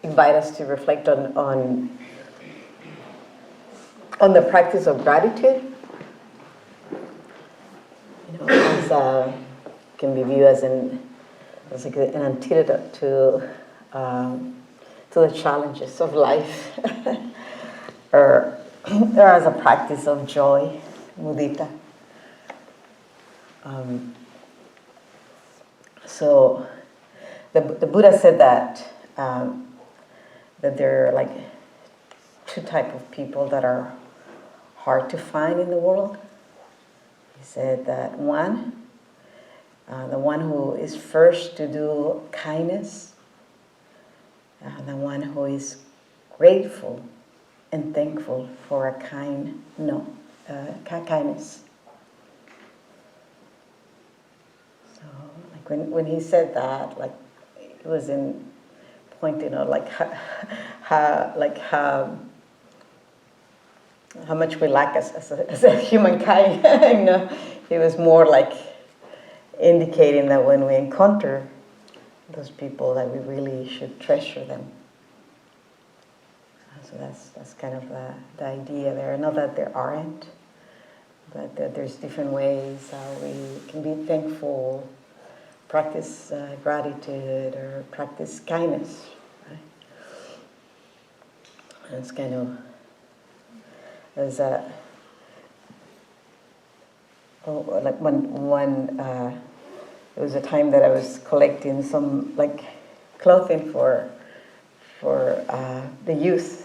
invite us to reflect on the practice of gratitude. As can be viewed as like an antidote to the challenges of life, or as a practice of joy, mudita. So the Buddha said that there are like two types of people that are hard to find in the world. He said that the one who is first to do kindness, the one who is grateful and thankful for a kindness. So, like when he said that, like it was in pointing out like how much we lack as a humankind. It was more like indicating that when we encounter those people, that we really should treasure them. So that's kind of the idea there. Not that there aren't, but that there's different ways how we can be thankful, practice gratitude, or practice kindness. Right? And it's kind of as like when it was a time that I was collecting some like clothing for the youth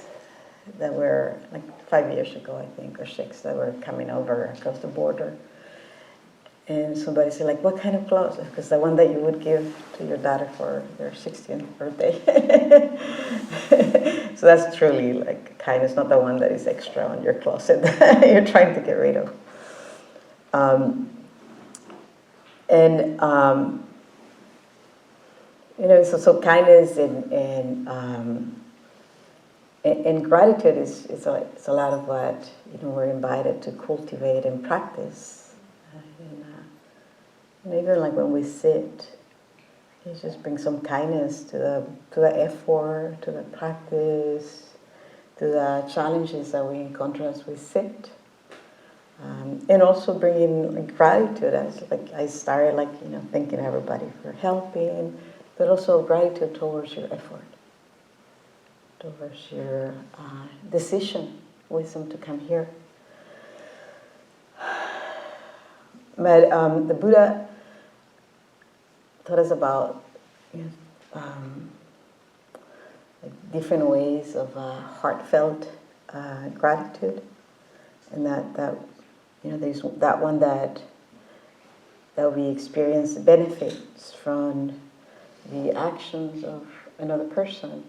that were like 5 years ago, I think, or 6, that were coming over across the border. And somebody said, like, what kind of clothes? Because the one that you would give to your daughter for their 16th birthday. So that's truly like kindness, not the one that is extra on your closet that you're trying to get rid of. So kindness and gratitude is a lot of what we're invited to cultivate and practice. And even like when we sit, you just bring some kindness to the effort, to the practice, to the challenges that we encounter as we sit. And also bringing gratitude, as like I started thanking everybody for helping, but also gratitude towards your effort, towards your decision, wisdom to come here. But the Buddha taught us about like different ways of heartfelt gratitude, and that there's that one that we experience benefits from the actions of another person.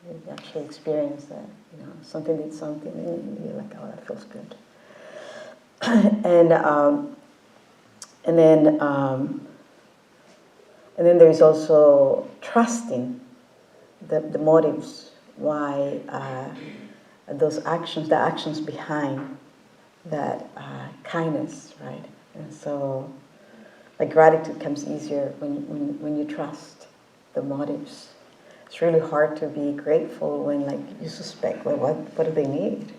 You actually experience that, something did something, and you're like, oh, that feels good. And then there's also trusting the motives why those actions, the actions behind that kindness, right? And so, like gratitude comes easier when you trust the motives. It's really hard to be grateful when you suspect, well, what do they need?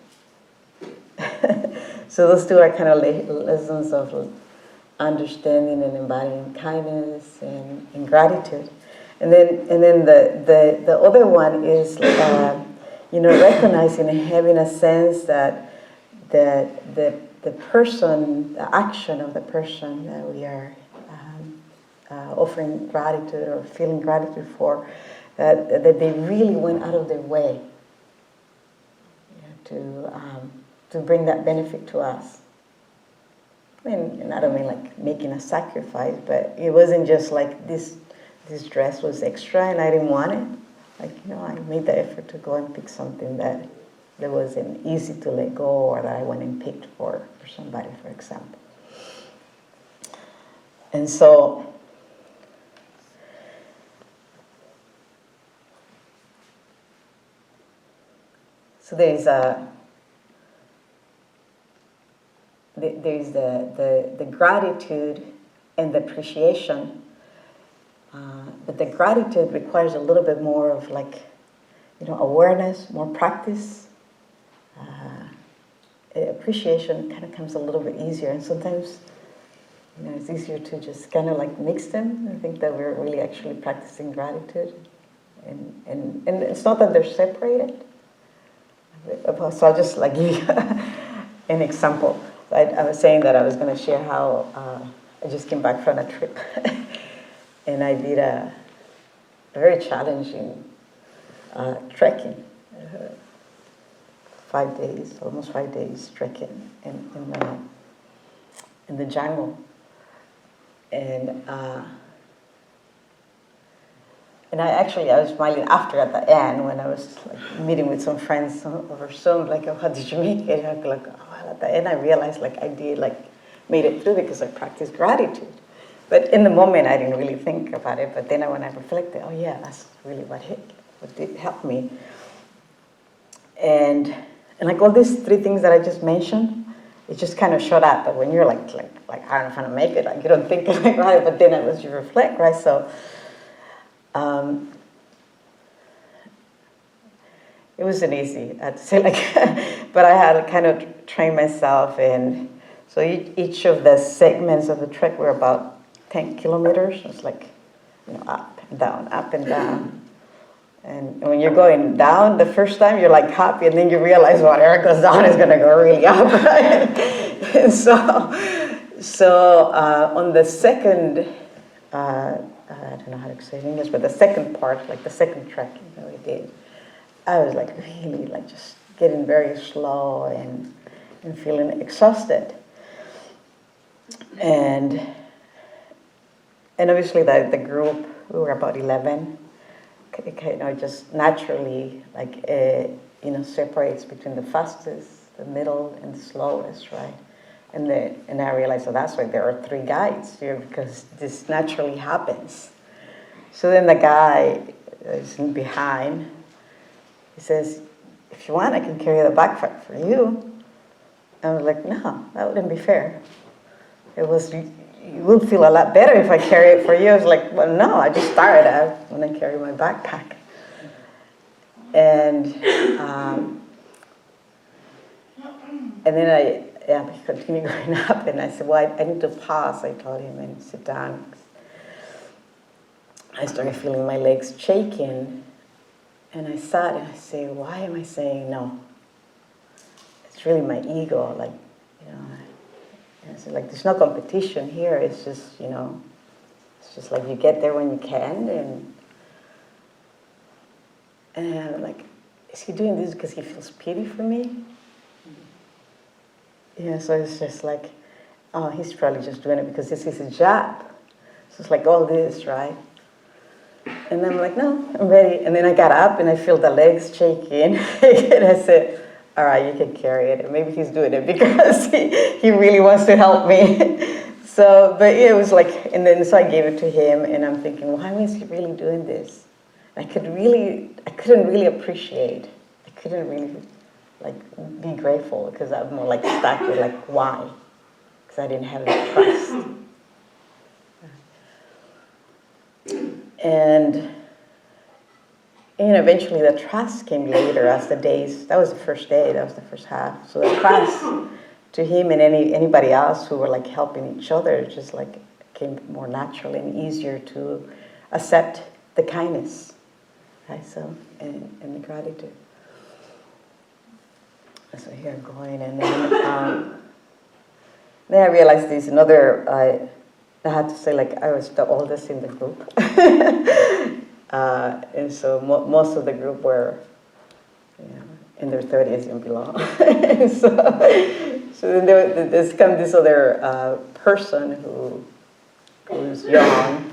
So those two are kind of lessons of understanding and embodying kindness and gratitude. And then the other one is recognizing and having a sense that the person, the action of the person that we are offering gratitude or feeling gratitude for, that they really went out of their way to bring that benefit to us. And I don't mean like making a sacrifice, but it wasn't just like this dress was extra and I didn't want it. I made the effort to go and pick something that wasn't easy to let go, or that I went and picked for somebody, for example. And so there's the gratitude and the appreciation But the gratitude requires a little bit more of like, awareness, more practice. Appreciation kind of comes a little bit easier, and sometimes, it's easier to just kind of like mix them. I think that we're really actually practicing gratitude, and it's not that they're separated. So I'll just like give you an example. I was saying that I was going to share how I just came back from a trip, and I did a very challenging trekking. 5 days, almost 5 days trekking in the jungle, and I was smiling after at the end when I was like meeting with some friends over Zoom, like, oh, how did you make it? And I'm like, oh, well, at the end I realized like I did made it through because I practiced gratitude. But in the moment I didn't really think about it. But then when I reflected, oh yeah, that's really what did help me. And like all these 3 things that I just mentioned, it just kind of showed up. But when you're like I don't know if I'm gonna make it, like you don't think like right. But then as you reflect, right? So it wasn't easy, I'd say, but I had to kind of train myself, and so each of the segments of the trek were about 10 kilometers. It's like, up and down, up and down. And when you're going down the first time, you're like happy, and then you realize whatever goes down is going to go really up, right? And so on the second, I don't know how to say it in English, but the second part, like the second trekking that we did, I was like really like just getting very slow and feeling exhausted. And obviously the group, we were about 11, just naturally separates between the fastest, the middle, and the slowest, right? And I realized, that's why there are 3 guides here, because this naturally happens. So then the guy is behind. He says, if you want, I can carry the backpack for you. I was like, no, that wouldn't be fair. It was, you would feel a lot better if I carry it for you. I was like, well, no, I just started out when I carry my backpack. And then I continued going up, and I said, well, I need to pause, I told him, and sit down. I started feeling my legs shaking, and I sat and I said, why am I saying no? It's really my ego, and I said, there's no competition here. It's just, it's just like you get there when you can, and I'm like, is he doing this because he feels pity for me? So it's just like, oh, he's probably just doing it because this is his job. So it's like all this, right? And I'm like, no, I'm ready. And then I got up and I feel the legs shaking. And I said, all right, you can carry it. And maybe he's doing it because he really wants to help me. But it was like, and then so I gave it to him, and I'm thinking, why is he really doing this? I couldn't really appreciate. I couldn't really be grateful, because I'm more stuck with why? Because I didn't have any trust. And eventually the trust came later as the days. That was the first day. That was the first half. So the trust to him and anybody else who were helping each other just came more naturally and easier to accept the kindness, right? So and the gratitude. So here I'm going, and then I realized there's another. I had to say I was the oldest in the group. And so most of the group were, in their 30s and below. so then there's come this other person who's young,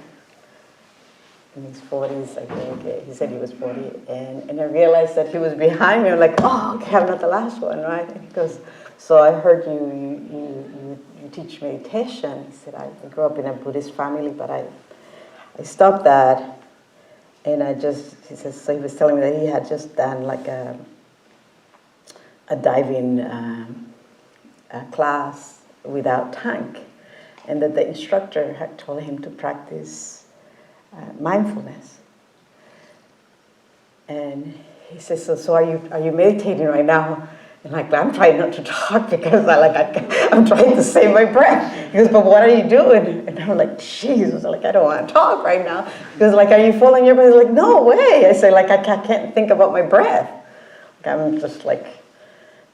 in his 40s, I think. He said he was 40, and I realized that he was behind me. I'm like, oh, okay, I'm not the last one, right? And he goes, so I heard you teach meditation. He said, I grew up in a Buddhist family, but I stopped that. And he says, so he was telling me that he had just done a diving class without tank, and that the instructor had told him to practice mindfulness. And he says, so are you meditating right now? And like, I'm trying not to talk because I'm trying to save my breath. He goes, but what are you doing? And I'm like, Jesus, like, I don't want to talk right now. He goes, like, are you following your breath? He's like, no way. I say, like, I can't think about my breath. Like, I'm just like,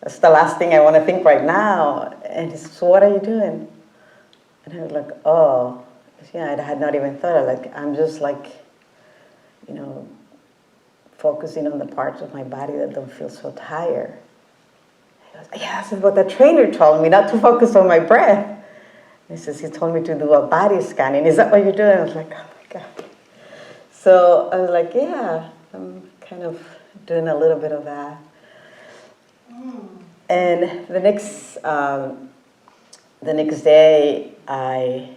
that's the last thing I want to think right now. And he says, so what are you doing? And I was like, oh, yeah, I had not even thought of it. Like, I'm just like, focusing on the parts of my body that don't feel so tired. He goes, yeah, that's what the trainer told me, not to focus on my breath. He says, he told me to do a body scanning. Is that what you're doing? I was like, oh my God. So I was like, yeah, I'm kind of doing a little bit of that. And the next day, I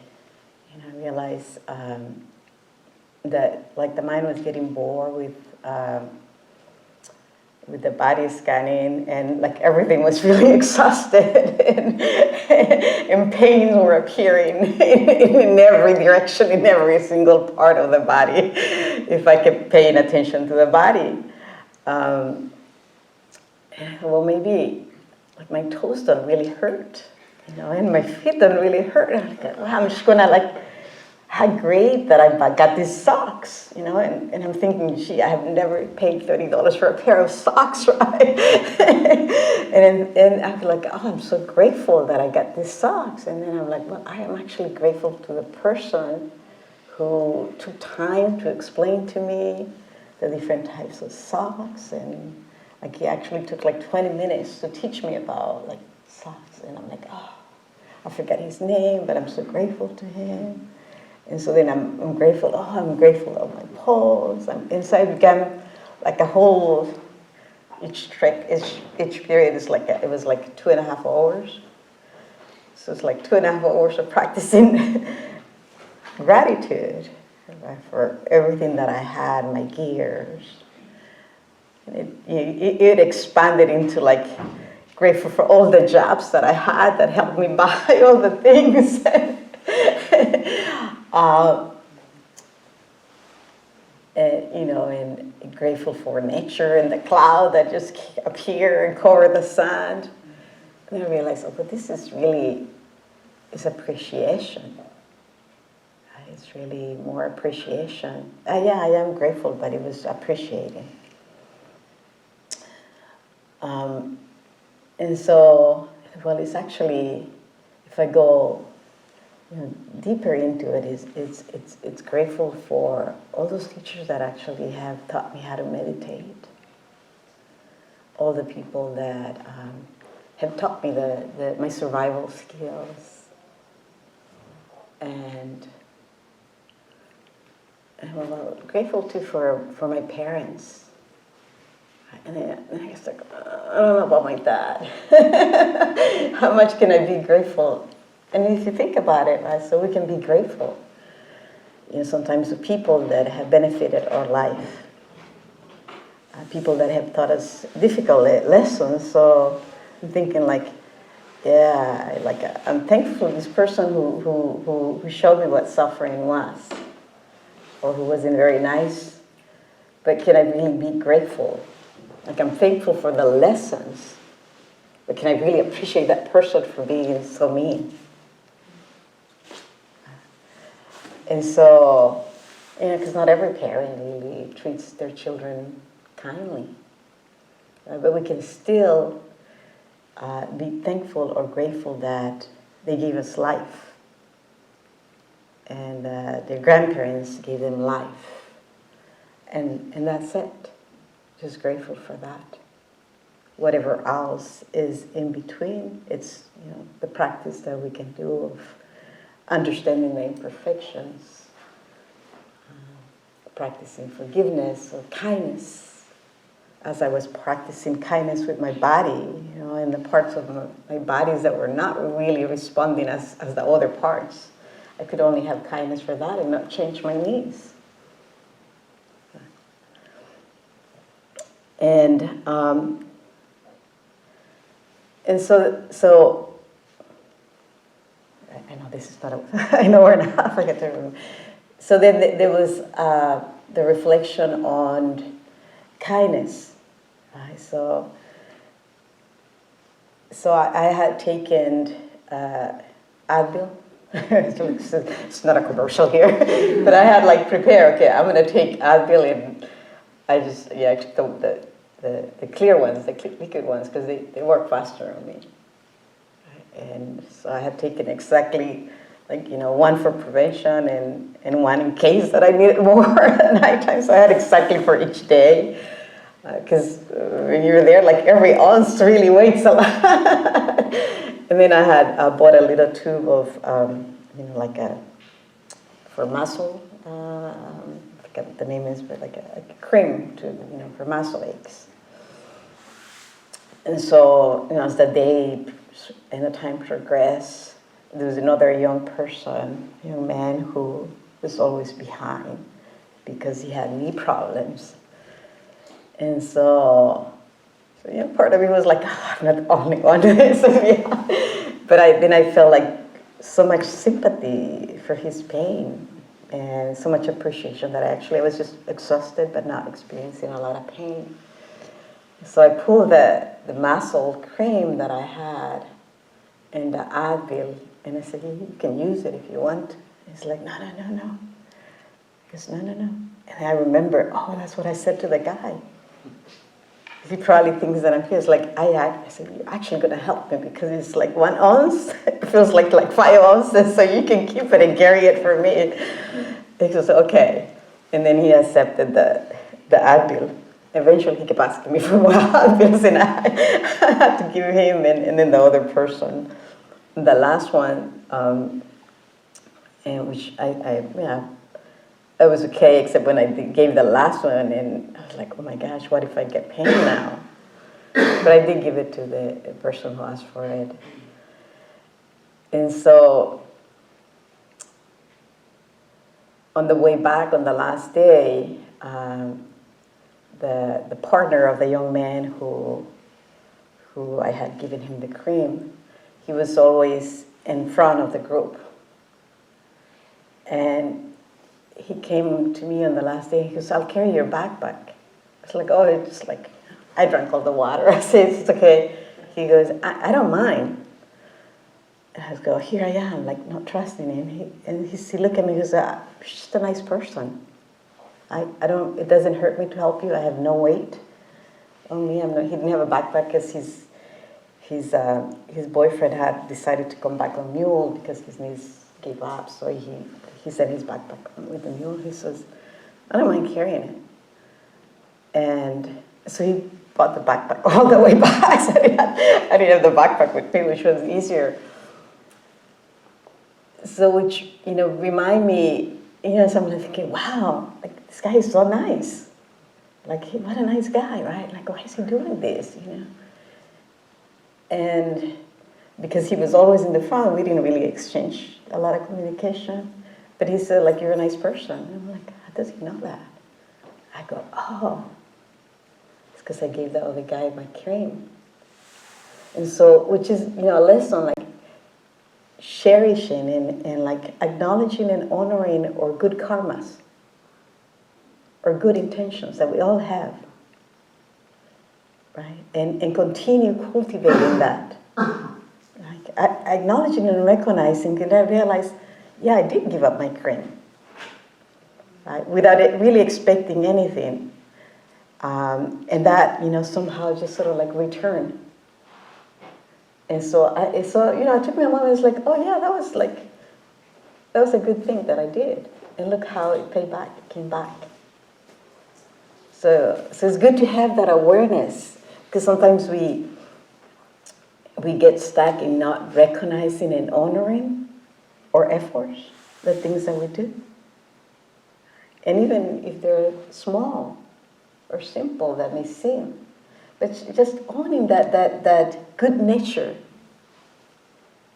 realized that like the mind was getting bored with the body scanning, and like everything was really exhausted, and pains were appearing in every direction, in every single part of the body, if I kept paying attention to the body. Well, maybe like my toes don't really hurt, and my feet don't really hurt. I'm like, well, I'm just gonna like, how great that I got these socks, and I'm thinking, gee, I have never paid $30 for a pair of socks, right? and I'm like, oh, I'm so grateful that I got these socks. And then I'm like, well, I am actually grateful to the person who took time to explain to me the different types of socks, and like he actually took like 20 minutes to teach me about like socks. And I'm like, oh, I forget his name, but I'm so grateful to him. And so then I'm grateful. Oh, I'm grateful of my pose. So I began like a whole, each period is like, it was like 2.5 hours. So it's like 2.5 hours of practicing gratitude, right, for everything that I had, my gears. And it expanded into like, grateful for all the jobs that I had that helped me buy all the things. And grateful for nature and the cloud that just appear and cover the sand. And I realized, oh, but this is really, it's appreciation. It's really more appreciation. Yeah, I am grateful, but it was appreciating. And so, well, it's actually, if I go deeper into it, it's grateful for all those teachers that actually have taught me how to meditate. All the people that have taught me my survival skills. And well, grateful too for my parents. And then I was like, I don't know about my dad. How much can I be grateful? And if you think about it, right, so we can be grateful. Sometimes the people that have benefited our life, people that have taught us difficult lessons. So I'm thinking like, yeah, like I'm thankful for this person who showed me what suffering was, or who wasn't very nice. But can I really be grateful? Like I'm thankful for the lessons, but can I really appreciate that person for being so mean? And so, because not every parent really treats their children kindly. But we can still be thankful or grateful that they gave us life. And their grandparents gave them life. And that's it. Just grateful for that. Whatever else is in between, it's the practice that we can do of understanding the imperfections, practicing forgiveness or kindness. As I was practicing kindness with my body, and the parts of my bodies that were not really responding as the other parts, I could only have kindness for that and not change my knees. And so I know this is not I know we're not, I forget to remember. So then there was the reflection on kindness. Right? So I had taken Advil. It's not a commercial here, but I had like prepared. Okay, I'm gonna take Advil, and I took the clear ones, the liquid ones, because they work faster on me. Right? And so I had taken exactly, like, one for prevention and one in case that I needed more at nighttime. So I had exactly for each day, because when you're there, like every ounce really weighs a lot. And then I had bought a little tube of, like for muscle, I forget what the name is, but like a cream to, for muscle aches. And so, as the day and the time progressed, there was another young man who was always behind because he had knee problems. And so part of me was like, oh, I'm not the only one. But then I felt like so much sympathy for his pain and so much appreciation that I was just exhausted but not experiencing a lot of pain. So I pulled the muscle cream that I had and the Advil, and I said, you can use it if you want. He's like, no. He goes, no. And I remember, that's what I said to the guy. He probably thinks that I'm here. It's like, I said, you're actually going to help me because it's like 1 ounce. It feels like 5 ounces, so you can keep it and carry it for me. He goes, okay. And then he accepted the Advil. Eventually, he kept asking me for more Advils, and I had to give him, and then the other person. The last one, and which it was okay, except when I gave the last one, and I was like, oh my gosh, what if I get pain now? But I did give it to the person who asked for it. And so, on the way back on the last day, the partner of the young man who I had given him the cream, he was always in front of the group. And he came to me on the last day. He goes, I'll carry your backpack. It's like, it's like, I drank all the water. I said, it's okay. He goes, I don't mind. And I go, here I am, like not trusting him. He looked at me and goes, you're just a nice person. It doesn't hurt me to help you. I have no weight on me. He didn't have a backpack because his boyfriend had decided to come back on mule because his knees gave up. So he sent his backpack with the mule. He says, I don't mind carrying it. And so he bought the backpack all the way back. So I didn't have the backpack with me, which was easier. So which, remind me, someone thinking, wow, like this guy is so nice. Like, what a nice guy, right? Like, why is he doing this, And because he was always in the front, we didn't really exchange a lot of communication. But he said, like, you're a nice person. And I'm like, how does he know that? I go, it's because I gave the other guy my cream. And so, which is, a lesson, like, cherishing and like acknowledging and honoring or good karmas or good intentions that we all have, right? And continue cultivating that. Like, acknowledging and recognizing, and I realized, I did give up my cream, right? Without it really expecting anything. And that, somehow just sort of like returned. And so I took my mom and was like, that was a good thing that I did. And look how it came back. So it's good to have that awareness, because sometimes we get stuck in not recognizing and honoring our efforts, the things that we do. And even if they're small or simple, that may seem. But just owning that good nature,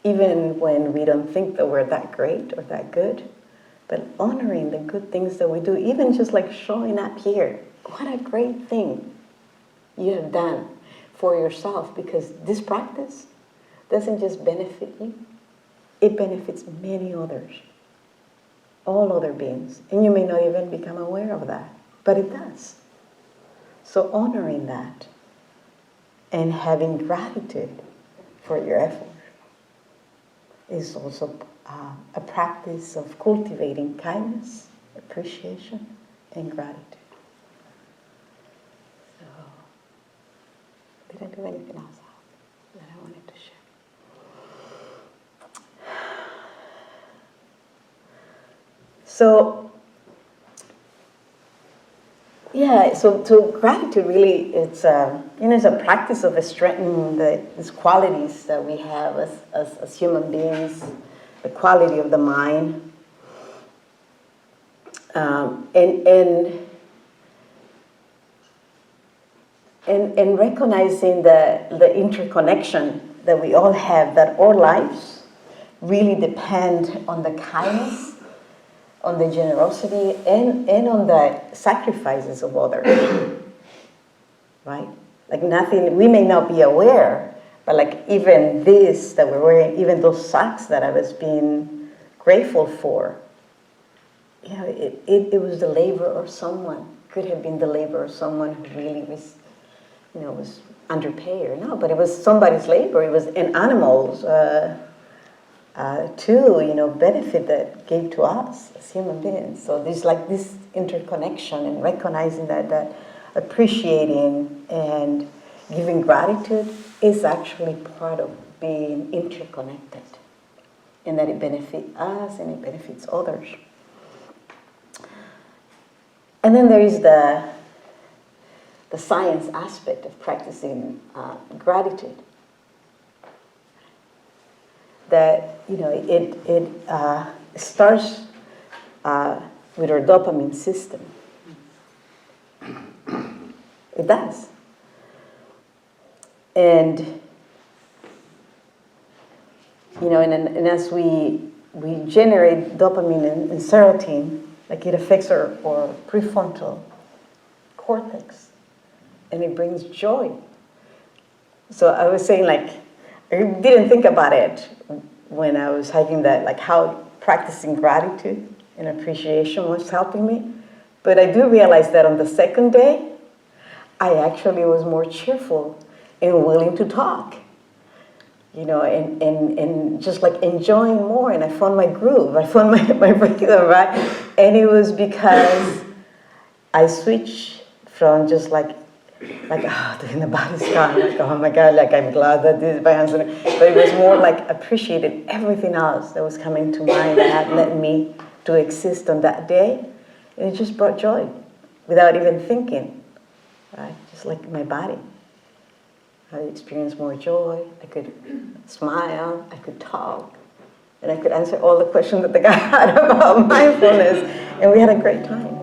even when we don't think that we're that great or that good, but honoring the good things that we do, even just like showing up here. What a great thing you have done for yourself, because this practice doesn't just benefit you, it benefits many others. all other beings. And you may not even become aware of that, but it does. So honoring that and having gratitude for your effort is also a practice of cultivating kindness, appreciation, and gratitude. So, did I do anything else that I wanted to share? So, yeah, so gratitude really, it's it's a practice of strengthening these qualities that we have as human beings, the quality of the mind, and recognizing the interconnection that we all have, that our lives really depend on the kindness, on the generosity, and on the sacrifices of others, right? Like nothing, we may not be aware, but like even this that we're wearing, even those socks that I was being grateful for, it was the labor of someone, could have been the labor of someone who really was, was underpaid or no, but it was somebody's labor, it was in animals, too, benefit that gave to us as human beings. So there's like this interconnection and recognizing that appreciating and giving gratitude is actually part of being interconnected, and that it benefits us and it benefits others. And then there is the science aspect of practicing gratitude. That it starts with our dopamine system. It does, and and as we generate dopamine and serotonin, like it affects our prefrontal cortex, and it brings joy. So I was saying, like, I didn't think about it when I was hiking that, like how practicing gratitude and appreciation was helping me. But I do realize that on the second day, I actually was more cheerful and willing to talk, and just like enjoying more. And I found my groove. I found my rhythm, right? And it was because I switched from just like doing the body scan, like, oh my God, like I'm glad that this is by answer. But it was more like appreciating everything else that was coming to mind that had led me to exist on that day. And it just brought joy without even thinking, right? Just like my body. I experienced more joy, I could smile, I could talk, and I could answer all the questions that the guy had about mindfulness, and we had a great time.